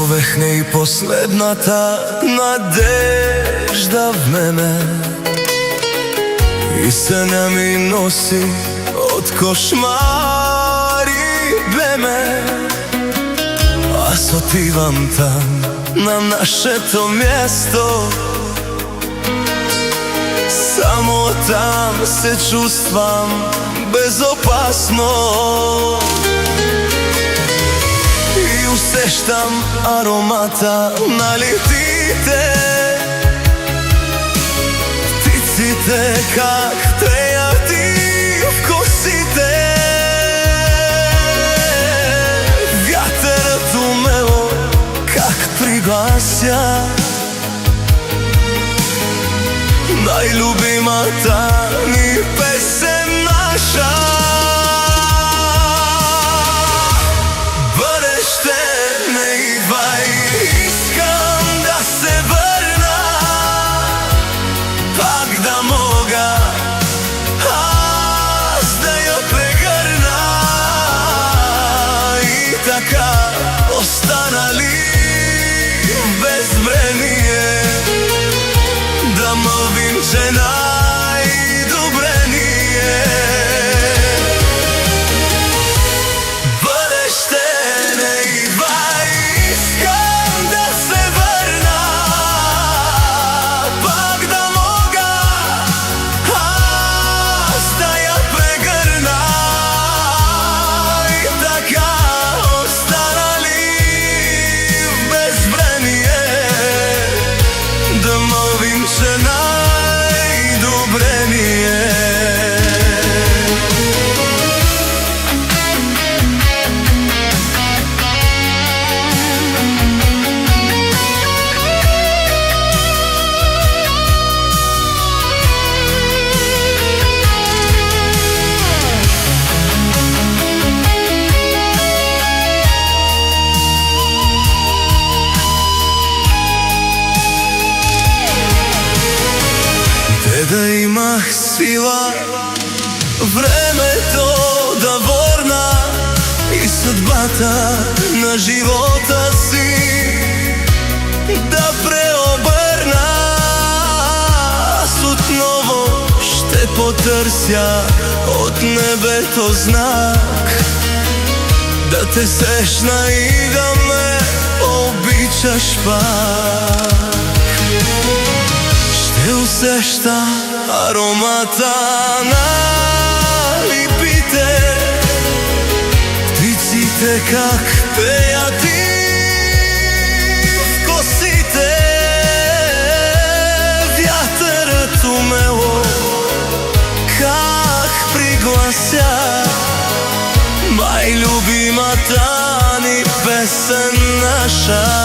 Повехне и последната надежда в мене и сеня ми носи од кошмари беме. Аз отивам там на нашето место, само там се чувствам безопасно и усещам аромата на летите, птиците как треят и в косите. Вятърът умело как приглася најлюбимата ни песен наша. Бъдеще не идвај, искам да се върна, пак да мога аз да я прегърна и така останали в безвремие да мълвим, че най-добре ни е. Бъдеще не идвай, искам да се върна, пак да мога аз да я прегърна и така останали в безвремие да мълвим, че най-добре ни е. Да имах сила времето да върна и съдбата на живота си да преобърна. Аз отново ще потърся от небето знак да те срещна и да ме обичаш пак. Ще усеща аромата на липите, птиците как пеят и в косите. Вятърът умело как приглася най-любимата ни песен наша.